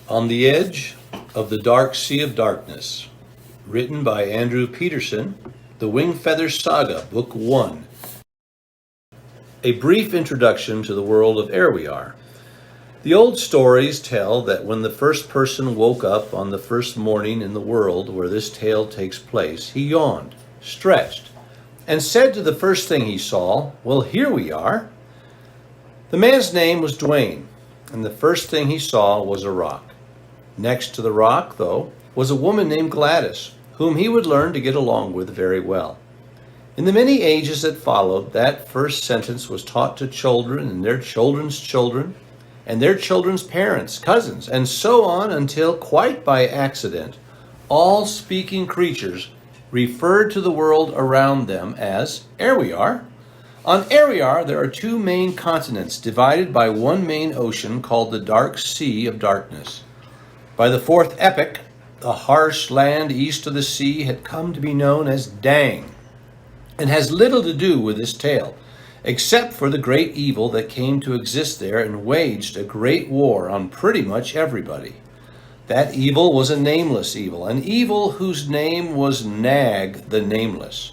On the Edge of the Dark Sea of Darkness, written by Andrew Peterson, the Wingfeather Saga, Book 1. A brief introduction to the world of Ere We Are. The old stories tell that when the first person woke up on the first morning in the world where this tale takes place, he yawned, stretched, and said to the first thing he saw, "Well, here we are." The man's name was Dwayne, and the first thing he saw was a rock. Next to the rock, though, was a woman named Gladys, whom he would learn to get along with very well. In the many ages that followed, that first sentence was taught to children and their children's children, and their children's parents, cousins, and so on until, quite by accident, all speaking creatures referred to the world around them as Ere We Are. On Ere We Are, there are two main continents divided by one main ocean called the Dark Sea of Darkness. By the fourth epoch, the harsh land east of the sea had come to be known as Dang, and has little to do with this tale, except for the great evil that came to exist there and waged a great war on pretty much everybody. That evil was a nameless evil, an evil whose name was Nag the Nameless.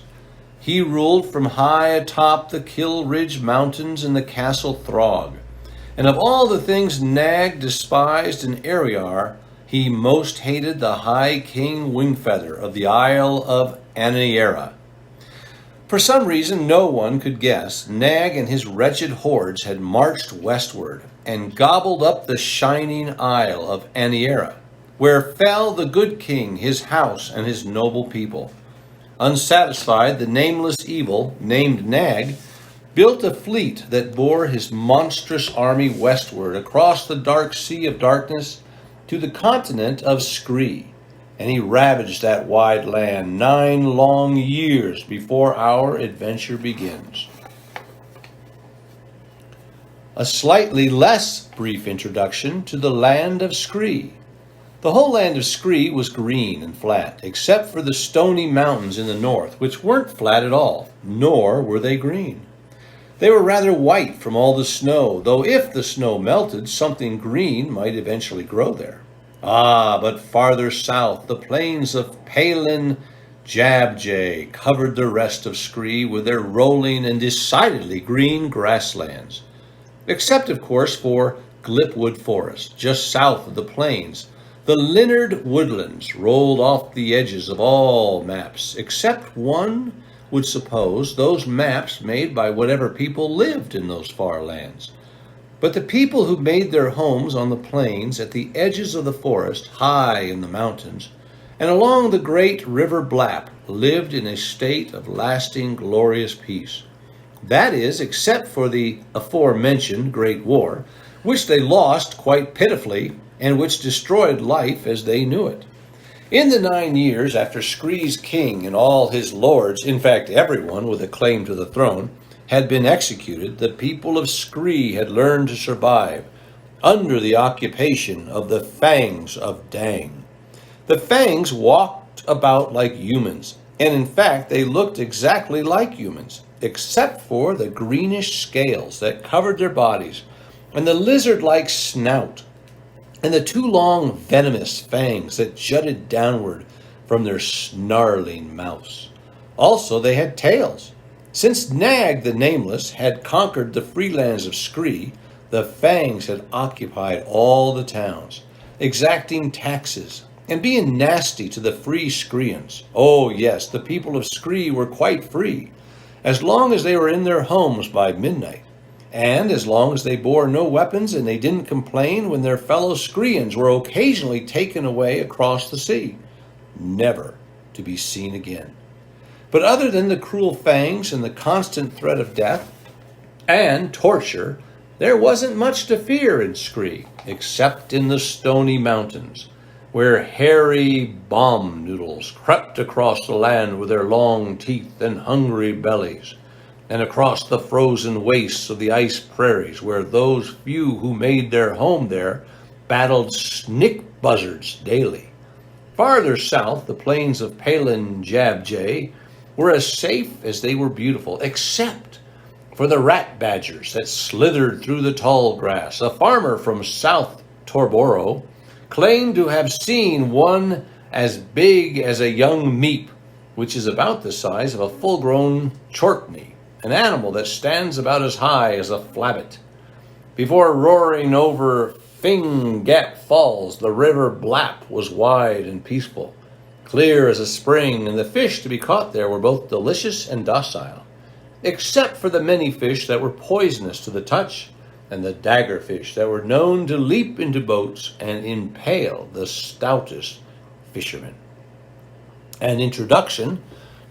He ruled from high atop the Kill Ridge Mountains in the castle Throg, and of all the things Nag despised in Ere We Are, he most hated the High King Wingfeather of the Isle of Aniera. For some reason no one could guess, Nag and his wretched hordes had marched westward and gobbled up the shining Isle of Aniera, where fell the good king, his house, and his noble people. Unsatisfied, the nameless evil, named Nag, built a fleet that bore his monstrous army westward across the dark sea of darkness to the continent of Skree, and he ravaged that wide land 9 long years before our adventure begins. A slightly less brief introduction to the land of Skree. The whole land of Skree was green and flat, except for the stony mountains in the north, which weren't flat at all, nor were they green. They were rather white from all the snow, though if the snow melted, something green might eventually grow there. But farther south, the plains of Palin Jabjay covered the rest of Skree with their rolling and decidedly green grasslands. Except, of course, for Glipwood Forest, just south of the plains. The Linnard woodlands rolled off the edges of all maps, except one would suppose those maps made by whatever people lived in those far lands. But the people who made their homes on the plains at the edges of the forest, high in the mountains, and along the great river Blap, lived in a state of lasting glorious peace. That is, except for the aforementioned Great War, which they lost quite pitifully, and which destroyed life as they knew it. In the 9 years after Skree's king and all his lords, in fact everyone with a claim to the throne, had been executed, the people of Skree had learned to survive under the occupation of the Fangs of Dang. The Fangs walked about like humans, and in fact they looked exactly like humans, except for the greenish scales that covered their bodies, and the lizard-like snout, and the 2 long venomous fangs that jutted downward from their snarling mouths. Also, they had tails. Since Nag the Nameless had conquered the free lands of Skree, the Fangs had occupied all the towns, exacting taxes and being nasty to the free Skreeans. Oh yes, the people of Skree were quite free, as long as they were in their homes by midnight. And as long as they bore no weapons and they didn't complain when their fellow Skreeans were occasionally taken away across the sea, never to be seen again. But other than the cruel fangs and the constant threat of death and torture, there wasn't much to fear in Skree, except in the stony mountains, where hairy bomb noodles crept across the land with their long teeth and hungry bellies, and across the frozen wastes of the ice prairies, where those few who made their home there battled snick buzzards daily. Farther south, the plains of Palin Jabjay were as safe as they were beautiful, except for the rat badgers that slithered through the tall grass. A farmer from South Torboro claimed to have seen one as big as a young meep, which is about the size of a full-grown chorkney, an animal that stands about as high as a flabbit. Before roaring over Fing Gap Falls, the river Blap was wide and peaceful, clear as a spring, and the fish to be caught there were both delicious and docile, except for the many fish that were poisonous to the touch, and the daggerfish that were known to leap into boats and impale the stoutest fishermen. An introduction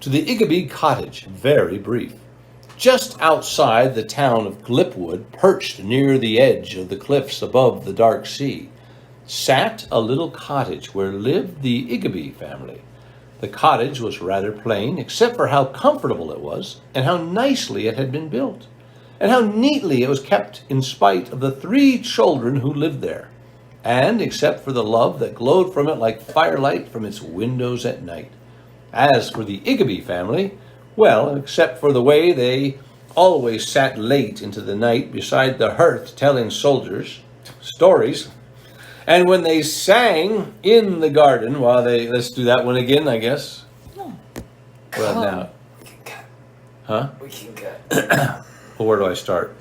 to the Igabee cottage, very brief. Just outside the town of Glipwood, perched near the edge of the cliffs above the dark sea, sat a little cottage where lived the Igabee family. The cottage was rather plain, except for how comfortable it was, and how nicely it had been built, and how neatly it was kept in spite of the 3 children who lived there, and except for the love that glowed from it like firelight from its windows at night. As for the Igabee family, well, except for the way they always sat late into the night beside the hearth telling soldiers stories, and when they sang in the garden while they, let's do that one again, I guess. No. Well, now. We can cut. Huh? We can cut. Well, where do I start?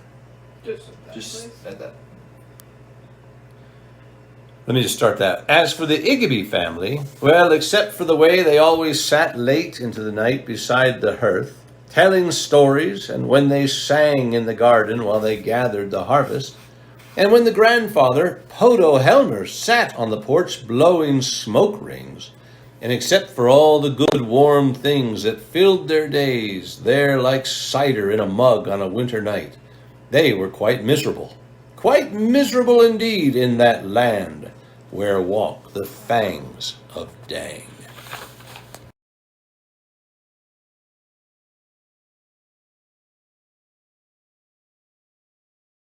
Just at that. Let me just start that. As for the Igabee family, well, except for the way they always sat late into the night beside the hearth, telling stories, and when they sang in the garden while they gathered the harvest, and when the grandfather, Podo Helmer, sat on the porch blowing smoke rings, and except for all the good warm things that filled their days there like cider in a mug on a winter night, they were quite miserable indeed in that land where walk the fangs of Dang.